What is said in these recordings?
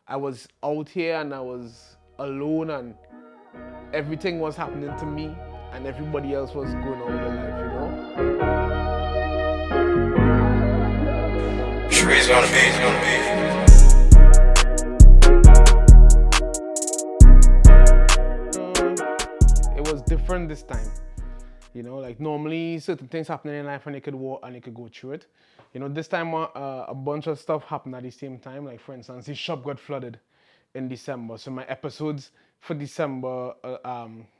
I was out here and I was alone and everything was happening to me and everybody else was going on with their life, you know? Shree's gonna be. It was different this time. You know, like normally certain things happening in life and you could walk and you could go through it. You know, this time a bunch of stuff happened at the same time. Like for instance, the shop got flooded in December. So my episodes for December,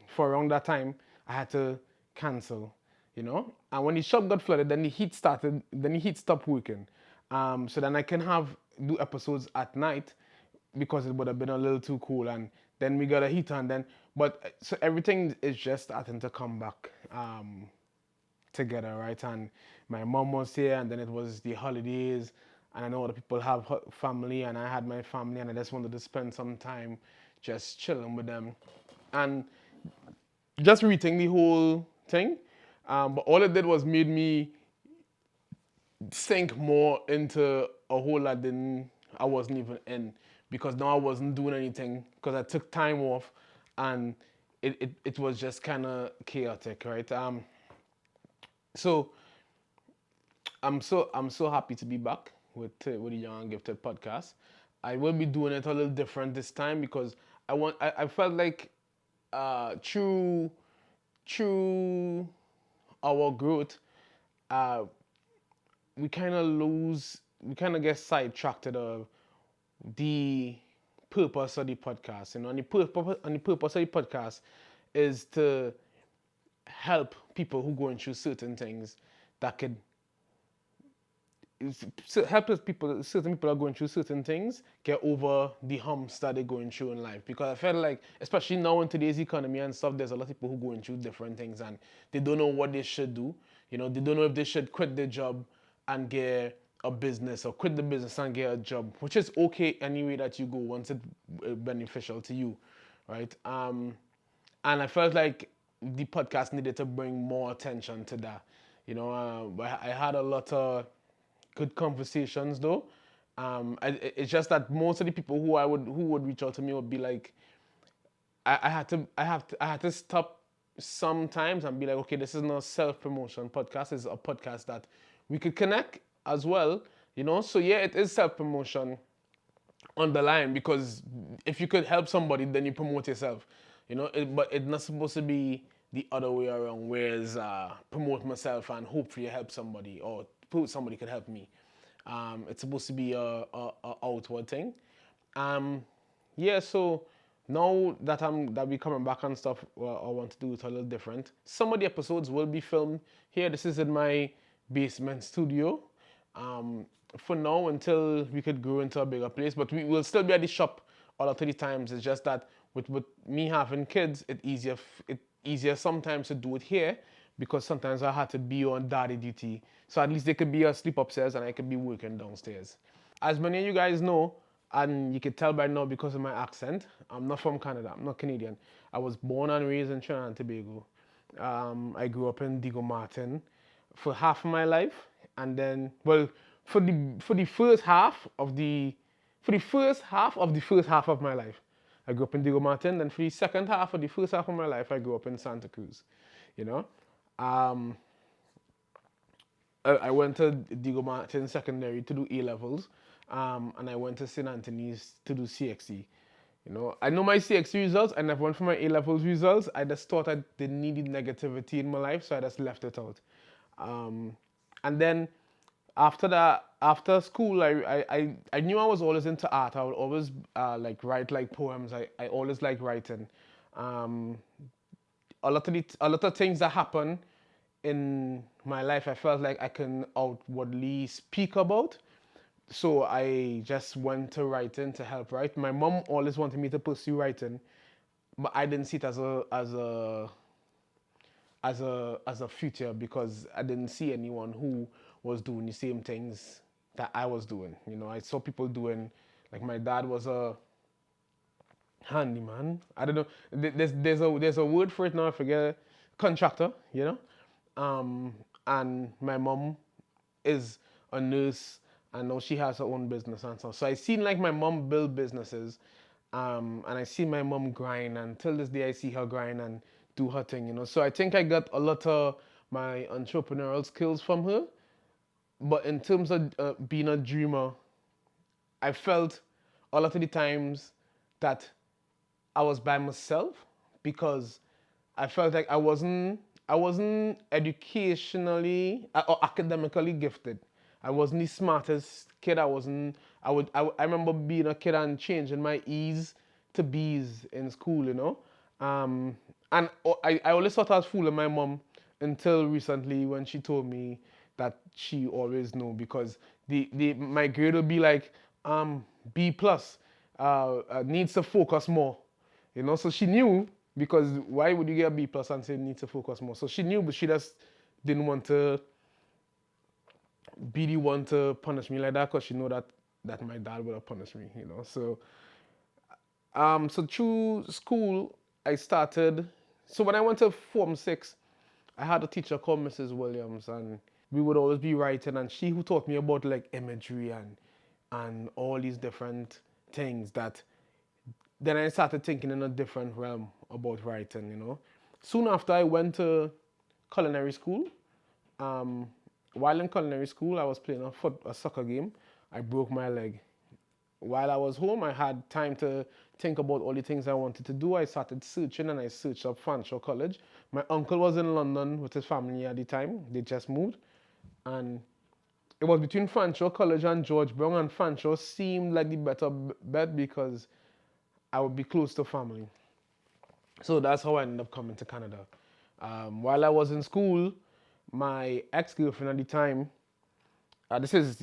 for around that time, I had to cancel. You know, and when the shop got flooded, then the heat started. Then the heat stopped working. So then I can do episodes at night because it would have been a little too cool. And then we got a heater, and then so everything is just starting to come back together, right? And my mom was here, and then it was the holidays, and I know other people have family, and I had my family, and I just wanted to spend some time just chilling with them, and just reading the whole thing. But all it did was made me sink more into a hole I wasn't even in because now I wasn't doing anything because I took time off and it was just kind of chaotic, right? So I'm so happy to be back with the Young and Gifted podcast. I will be doing it a little different this time because I felt like through through our growth, uh, we kind of get sidetracked of the purpose of the podcast. You know, and the purpose of the podcast is to help people who going through certain things that could help certain people are going through certain things get over the humps that they're going through in life. Because I felt like, especially now in today's economy and stuff, there's a lot of people who going through different things and they don't know what they should do. You know, they don't know if they should quit their job and get a business or quit the business and get a job, which is okay any way that you go once it's beneficial to you, right? And I felt like the podcast needed to bring more attention to that. You know, I had a lot of good conversations though. It's just that most of the people who would reach out to me would be like, I had to stop sometimes and be like, okay, this is not a self promotion podcast. It's a podcast that we could connect as well. You know, so yeah, it is self promotion on the line because if you could help somebody, then you promote yourself. You know, but it's not supposed to be the other way around, whereas promote myself and hopefully help somebody or somebody could help me. It's supposed to be a outward thing. Um, yeah, so now that we coming back and stuff, well, I want to do it a little different. Some of the episodes will be filmed here. This is in my basement studio. For now, until we could grow into a bigger place, but we will still be at the shop all of the times. It's just that with me having kids, it easier sometimes to do it here because sometimes I had to be on daddy duty. So at least they could be asleep upstairs and I could be working downstairs. As many of you guys know, and you can tell by now because of my accent, I'm not from Canada. I'm not Canadian. I was born and raised in Trinidad and Tobago. I grew up in Diego Martin for half of my life, and then well, for the first half of the first half of my life, I grew up in Diego Martin. Then for the second half of the first half of my life, I grew up in Santa Cruz. You know, um, I went to Diego Martin Secondary to do A levels, and I went to St. Anthony's to do CXC. You know, I know my CXC results. I never went for my A levels results. I just thought I didn't need negativity in my life, so I just left it out. Um, and then after that, after school, I knew I was always into art. I would always like write like poems. I always like writing. Um, a lot of things that happen in my life, I felt like I can outwardly speak about. So I just went to writing to help write. My mom always wanted me to pursue writing, but I didn't see it as a future because I didn't see anyone who was doing the same things that I was doing. You know, I saw people doing, like my dad was a handyman. I don't know. There's a word for it now. I forget. Contractor. You know, and my mom is a nurse and now she has her own business and stuff. So I seen like my mom build businesses, and I see my mom grind, and till this day I see her grind and do her thing, you know. So I think I got a lot of my entrepreneurial skills from her. But in terms of being a dreamer, I felt a lot of the times that I was by myself because I felt like I wasn't educationally or academically gifted. I wasn't the smartest kid. I remember being a kid and changing my E's to B's in school, you know. And I always thought I was fooling my mom until recently when she told me that she always knew because my grade would be like B plus, needs to focus more, you know. So she knew because why would you get a B plus and say need to focus more? So she knew, but she just didn't want to be the one to punish me like that because she know that my dad would have punished me, you know. So through school, I started. So when I went to Form 6, I had a teacher called Mrs. Williams, and we would always be writing, and she who taught me about like imagery and all these different things that then I started thinking in a different realm about writing, you know. Soon after, I went to culinary school. Um, while in culinary school, I was playing a soccer game. I broke my leg. While I was home, I had time to think about all the things I wanted to do. I started searching and I searched up Fanshawe College. My uncle was in London with his family at the time. They just moved. And it was between Fanshawe College and George Brown, and Fanshawe seemed like the better bet because I would be close to family. So that's how I ended up coming to Canada. While I was in school, my ex-girlfriend at the time, this is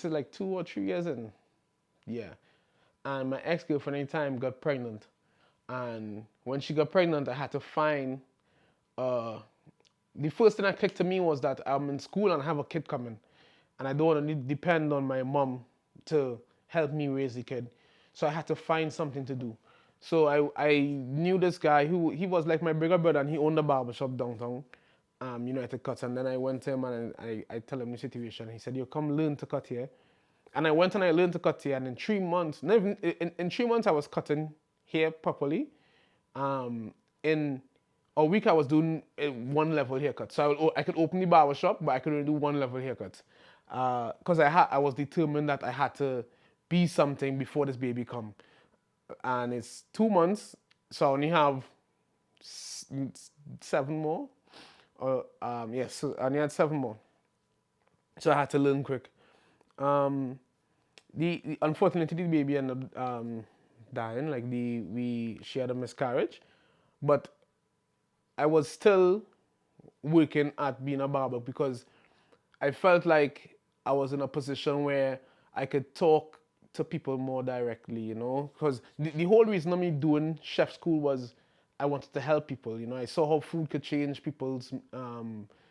like 2 or 3 years in, yeah. And my ex-girlfriend at the time got pregnant. And when she got pregnant, I had to find, uh, the first thing that clicked to me was that I'm in school and I have a kid coming. And I don't want to depend on my mom to help me raise the kid. So I had to find something to do. So I knew this guy who he was like my bigger brother, and he owned a barbershop downtown, United Cuts. And then I went to him and I tell him the situation. He said, "You come learn to cut here." And I went and I learned to cut here. And in 3 months, not even, in 3 months, I was cutting hair properly. In a week, I was doing a one level haircut. So I could open the barber shop, but I could only do one level haircut. Because I was determined that I had to be something before this baby come. And it's 2 months, so I only have 7 more. Yes, so I only had 7 more. So I had to learn quick. Um, Unfortunately the baby ended up dying. Like she had a miscarriage, but I was still working at being a barber because I felt like I was in a position where I could talk to people more directly, you know, because the whole reason of me doing chef school was I wanted to help people, you know. I saw how food could change people's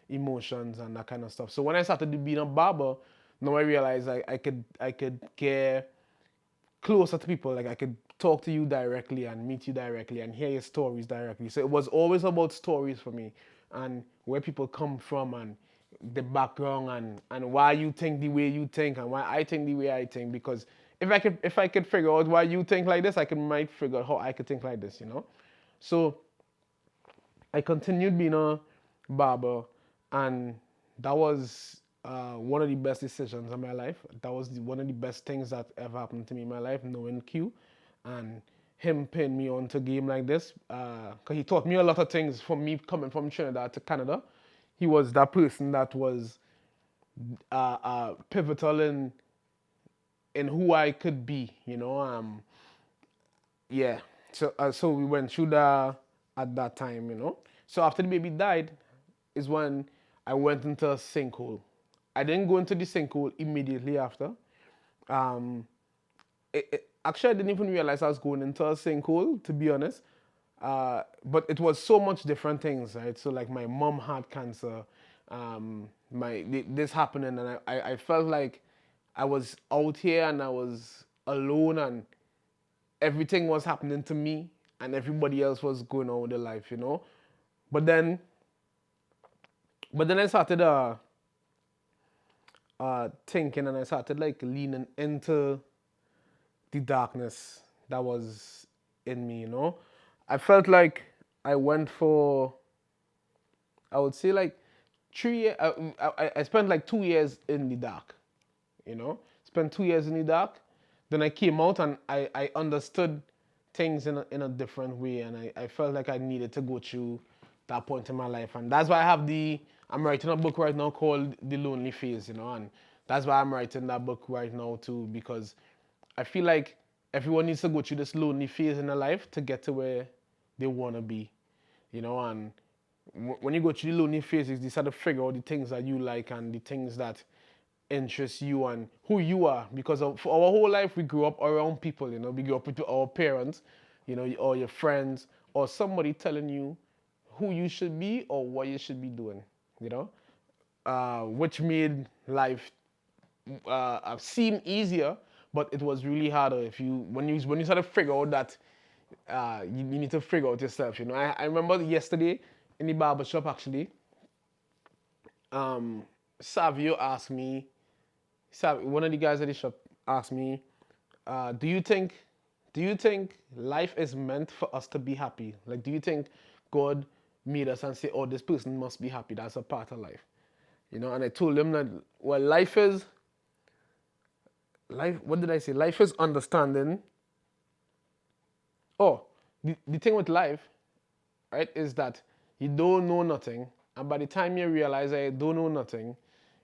emotions and that kind of stuff. So when I started being a barber, now I realized I could get closer to people. Like I could talk to you directly and meet you directly and hear your stories directly. So it was always about stories for me and where people come from and the background and why you think the way you think and why I think the way I think. Because if I could figure out why you think like this, might figure out how I could think like this, you know. So I continued being a barber, and that was one of the best decisions of my life. That was one of the best things that ever happened to me in my life, knowing Q and him paying me on to game like this. Because he taught me a lot of things from me coming from Trinidad to Canada. He was that person that was pivotal in who I could be, you know. Yeah. So we went through that at that time, you know. So after the baby died, is when I went into a sinkhole. I didn't go into the sinkhole immediately after. Um, Actually, I didn't even realize I was going into a sinkhole, to be honest. But it was so much different things, right? So like my mom had cancer, this happening, and I felt like I was out here and I was alone, and everything was happening to me, and everybody else was going on with their life, you know. But then, but then I started thinking, and I started like leaning into the darkness that was in me. I felt like I went for, I would say like 3 years. I spent like 2 years in the dark. Spent 2 years in the dark. Then I came out and I understood things in a different way, and I felt like I needed to go through that point in my life, and that's why I'm writing a book right now called The Lonely Phase, and that's why I'm writing that book right now too, because I feel like everyone needs to go through this lonely phase in their life to get to where they want to be, and when you go through the lonely phases, you start to figure out the things that you like and the things that interest you and who you are. Because for our whole life, we grew up around people, we grew up with our parents, or your friends, or somebody telling you who you should be or what you should be doing, which made life seem easier, but it was really harder if you when you start to figure out that you need to figure out yourself. I remember yesterday in the barber shop actually, Savio asked me, one of the guys at the shop asked me, do you think life is meant for us to be happy? Like, do you think God made us and say, oh, this person must be happy? That's a part of life, And I told him that, well, life. What did I say? Life is understanding. Oh, the thing with life, right, is that you don't know nothing, and by the time you realize that you don't know nothing,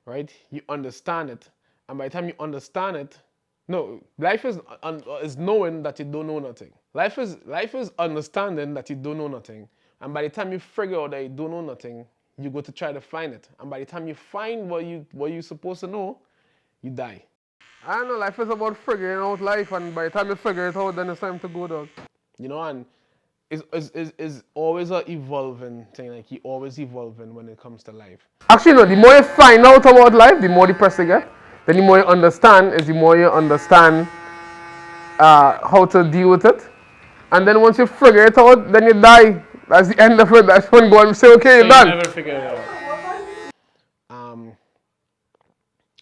right, you understand it, and by the time you understand it, no, life is knowing that you don't know nothing. Life is understanding that you don't know nothing, and by the time you figure out that you don't know nothing, you go to try to find it, and by the time you find what you're supposed to know, you die. I don't know, life is about figuring out life, and by the time you figure it out, then it's time to go, dog. And is always a evolving thing. Like, you always evolving when it comes to life. Actually, no. The more you find out about life, the more depressed you get. Then the more you understand, is the more you understand how to deal with it. And then once you figure it out, then you die. That's the end of it. That's when God will say, okay, you're done. Never figure it out.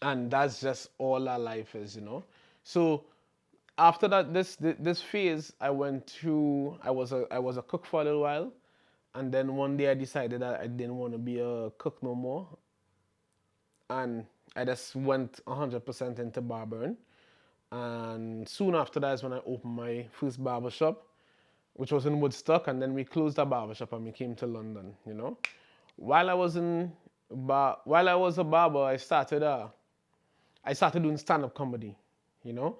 And that's just all our life is. So after that, this phase I went through, I was a cook for a little while, and then one day I decided that I didn't want to be a cook no more, and I just went 100% into barbering. And soon after that is when I opened my first barber shop, which was in Woodstock, and then we closed the barber shop and we came to London. While I was while I was a barber, I started doing stand-up comedy, you know.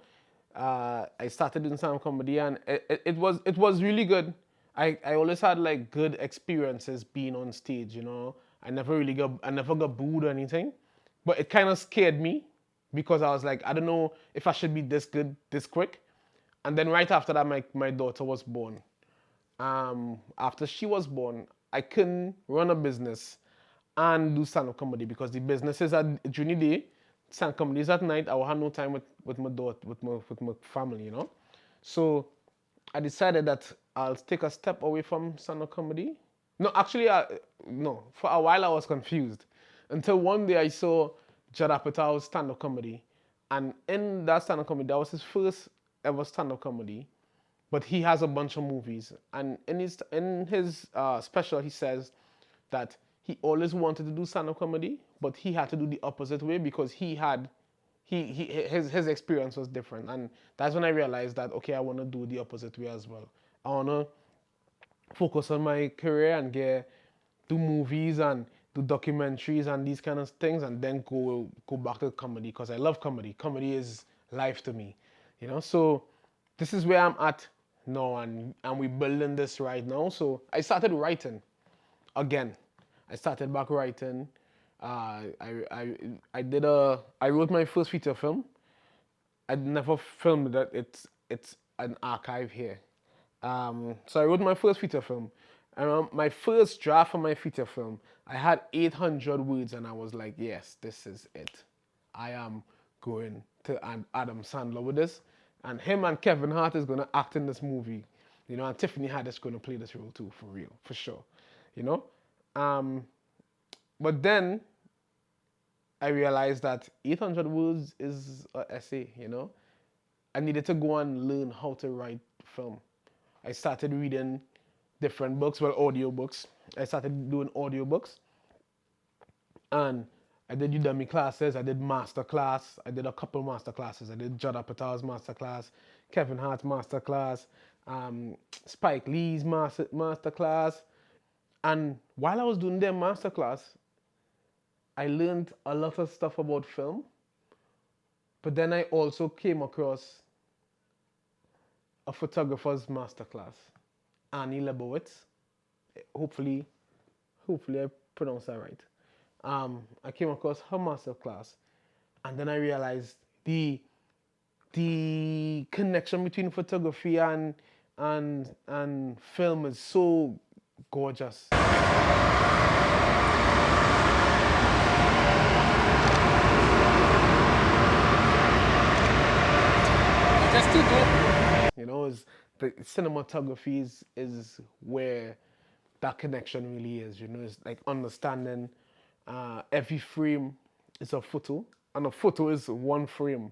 I started doing stand-up comedy, and it was really good. I always had like good experiences being on stage. I never got booed or anything, but it kind of scared me because I was like, I don't know if I should be this good this quick. And then right after that, my daughter was born. After she was born, I couldn't run a business and do stand-up comedy because the businesses are during the day, stand-up comedy is at night. I will have no time with my daughter, with my family. So I decided that I'll take a step away from stand-up comedy. No, actually, no. For a while, I was confused until one day I saw Judd Apatow's stand-up comedy, and in that stand-up comedy, that was his first ever stand-up comedy. But he has a bunch of movies, and in his special, he says that he always wanted to do stand-up comedy, but he had to do the opposite way because his experience was different, and that's when I realized that okay, I want to do the opposite way as well. I want to focus on my career and do movies and do documentaries and these kind of things, and then go back to comedy because I love comedy. Comedy is life to me. So this is where I'm at now, and we're building this right now. So I started writing again. I started back writing. I wrote my first feature film. I never filmed that. It's an archive here. So I wrote my first feature film. And my first draft of my feature film, I had 800 words, and I was like, yes, this is it. I am going to Adam Sandler with this, and him and Kevin Hart is going to act in this movie. And Tiffany Haddish going to play this role too, for real, for sure. You know, but then I realized that 800 words is an essay, you know. I needed to go and learn how to write film. I started reading different books, well, audio books. I started doing audio books, and I did Udemy classes. I did master class. I did a couple master classes. I did Jada Patal's master class, Kevin Hart's master class, Spike Lee's master class. And while I was doing their master class, I learned a lot of stuff about film. But then I also came across a photographer's masterclass, Annie Lebowitz. Hopefully, hopefully I pronounced that right. I came across her masterclass, and then I realized the connection between photography and film is so gorgeous. That's too dope. You know, is the cinematography is where that connection really is. You know, it's like understanding every frame is a photo, and a photo is one frame.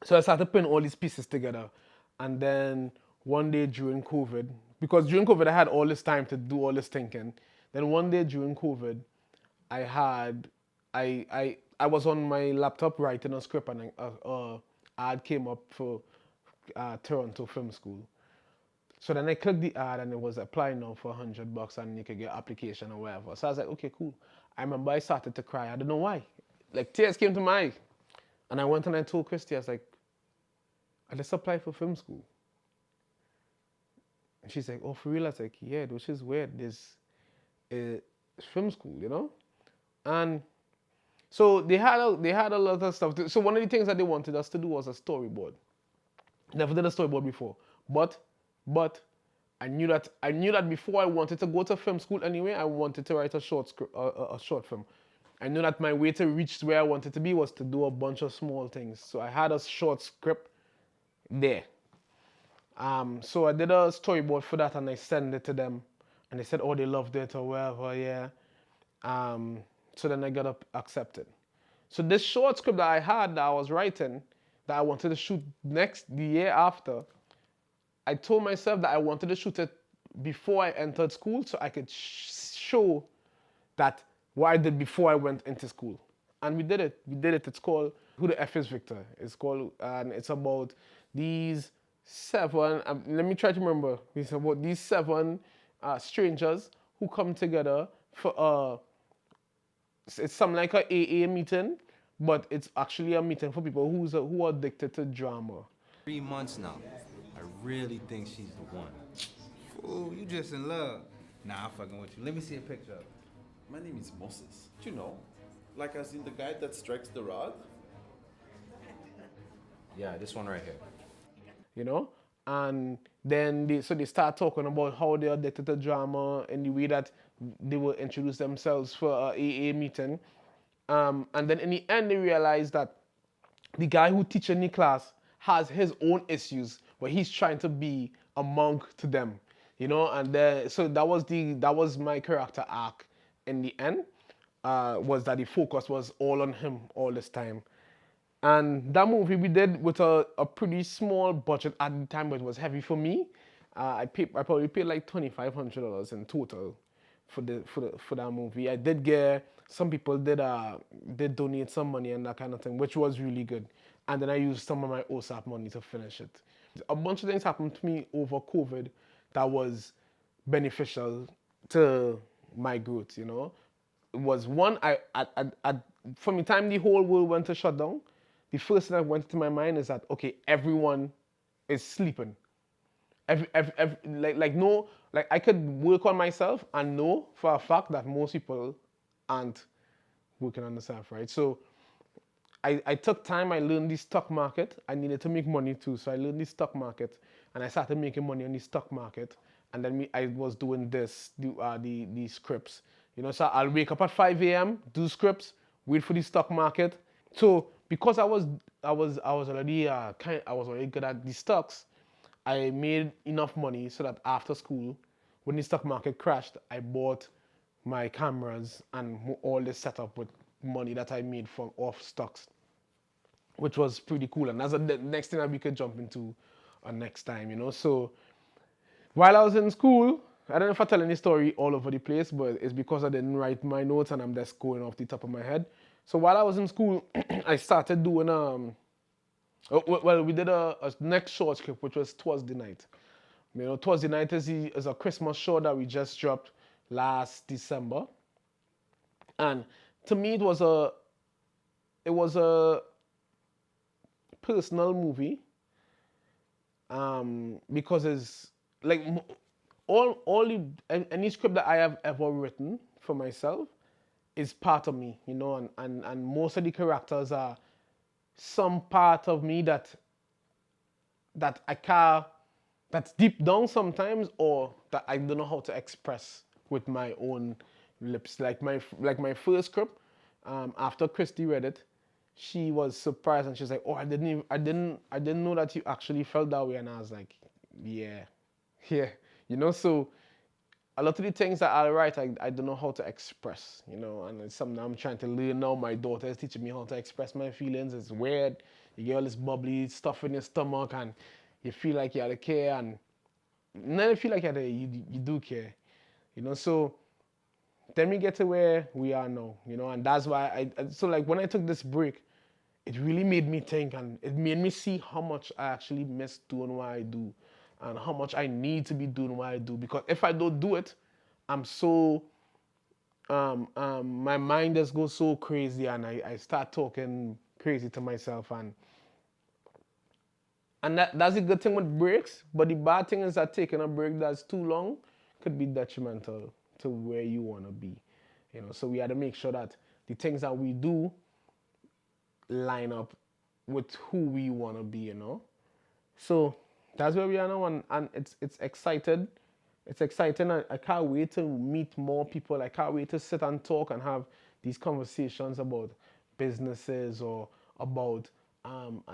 So I started putting all these pieces together, and then one day during COVID, because during COVID I had all this time to do all this thinking. Then one day during COVID, I had I was on my laptop writing a script, and a ad came up for Toronto Film School. So then I clicked the ad, and it was applying now for $100 and you could get application or whatever. So I was like, okay, cool. I remember I started to cry. I don't know why. Like tears came to my eye. And I went and I told Christy, I was like, I just applied for film school. And she's like, oh, for real? I was like, yeah, which is weird. There's film school, you know? And so they had a lot of stuff. So one of the things that they wanted us to do was a storyboard. Never did a storyboard before. But I knew that before I wanted to go to film school anyway, I wanted to write a short script, a short film. I knew that my way to reach where I wanted to be was to do a bunch of small things. So I had a short script there. So I did a storyboard for that, and I sent it to them, and they said, oh, they loved it or whatever, yeah. So then I got accepted. So this short script that I had that I was writing, that I wanted to shoot the year after, I told myself that I wanted to shoot it before I entered school so I could show that what I did before I went into school. And we did it. It's called Who the F is Victor. It's called, and it's about these seven, let me try to remember. It's about these seven strangers who come together for it's something like a AA meeting, but it's actually a meeting for people who are addicted to drama. 3 months now. I really think she's the one. Fool, you just in love. Nah, I'm fucking with you. Let me see a picture of it. My name is Moses. Do you know? Like as in the guy that strikes the rod? Yeah, this one right here. You know? And then they start talking about how they're addicted to drama and the way that they will introduce themselves for a AA meeting. And then in the end, they realize that the guy who teaches in the class has his own issues, but he's trying to be a monk to them, you know. And so that was my character arc. In the end, was that the focus was all on him all this time. And that movie we did with a pretty small budget at the time, but it was heavy for me. I probably paid like $2,500 in total for that movie. I did get some people did donate some money and that kind of thing, which was really good. And then I used some of my OSAP money to finish it. A bunch of things happened to me over COVID that was beneficial to my growth, you know. It was one, from the time the whole world went to shut down, the first thing that went into my mind is that, okay, everyone is sleeping. No, I could work on myself and know for a fact that most people aren't working on themselves, right? So I took time, I learned the stock market. I needed to make money too, so I learned the stock market, and I started making money on the stock market. And then I was doing the scripts. You know, so I'll wake up at 5 a.m., do scripts, wait for the stock market. So because I was already I was already good at the stocks. I made enough money so that after school, when the stock market crashed, I bought my cameras and all this setup with money that I made from off stocks, which was pretty cool. And that's the next thing that we could jump into next time, you know. So while I was in school, I don't know if I tell any story all over the place, but it's because I didn't write my notes and I'm just going off the top of my head. So while I was in school, I started doing well, we did a next short script, which was Thursday Night. You know, Thursday Night is a Christmas show that we just dropped last December, and to me it was a personal movie, because it's like any script that I have ever written for myself is part of me, you know, and most of the characters are some part of me that I can't, that's deep down sometimes, or that I don't know how to express with my own lips. Like my first script, after Christy read it, she was surprised and she's like, "Oh, I didn't know that you actually felt that way." And I was like, "Yeah, yeah," you know. So a lot of the things that I write, I don't know how to express, you know, and it's something I'm trying to learn now. My daughter is teaching me how to express my feelings. It's weird. You get all this bubbly stuff in your stomach, and you feel like you have to care, and then you feel like you do care, you know. So then we get to where we are now, you know, and that's why so like when I took this break, it really made me think, and it made me see how much I actually miss doing what I do, and how much I need to be doing what I do. Because if I don't do it, I'm so my mind just goes so crazy, and I start talking crazy to myself, and that's a good thing with breaks. But the bad thing is that taking a break that's too long could be detrimental to where you want to be, you know. So we had to make sure that the things that we do line up with who we want to be, you know. So that's where we are now, and it's excited. It's exciting. I can't wait to meet more people. I can't wait to sit and talk and have these conversations about businesses, or about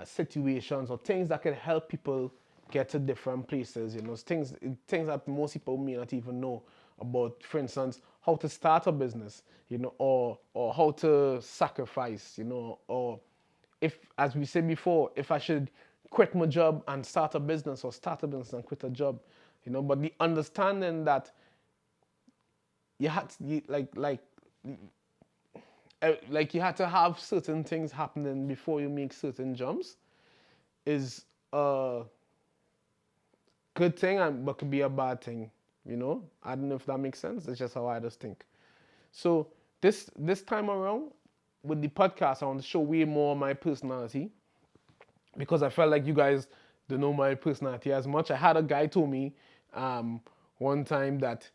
situations, or things that can help people get to different places. You know, things that most people may not even know about. For instance, how to start a business, you know, or how to sacrifice, you know, or if, as we said before, if I should quit my job and start a business, or start a business and quit a job, you know. But the understanding that you had to, like you had to have certain things happening before you make certain jumps is a good thing, but could be a bad thing, you know. I don't know if that makes sense. It's just how I just think. So this time around with the podcast, I want to show way more of my personality, because I felt like you guys don't know my personality as much. I had a guy told me one time that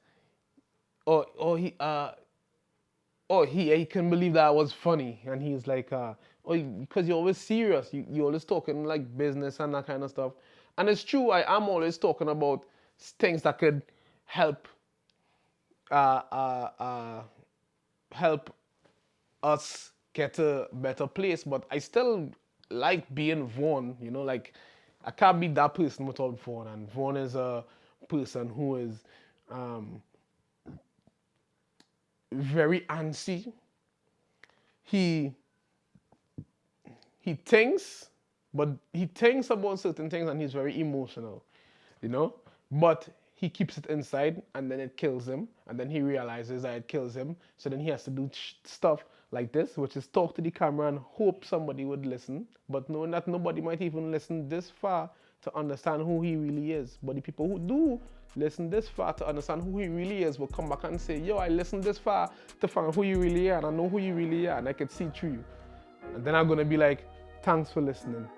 he couldn't believe that I was funny, and he's like, because you're always serious, you're always talking like business and that kind of stuff. And it's true, I am always talking about things that could help help us get a better place. But I still like being Vaughn, you know. Like, I can't be that person without Vaughn, and Vaughn is a person who is very antsy. He thinks, but he thinks about certain things, and he's very emotional, you know. But he keeps it inside, and then it kills him, and then he realizes that it kills him. So then he has to do stuff like this, which is talk to the camera and hope somebody would listen, but knowing that nobody might even listen this far to understand who he really is. But the people who do listen this far to understand who he really is will come back and say, "Yo, I listened this far to find out who you really are, and I know who you really are, and I can see through you." And then I'm gonna be like, "Thanks for listening."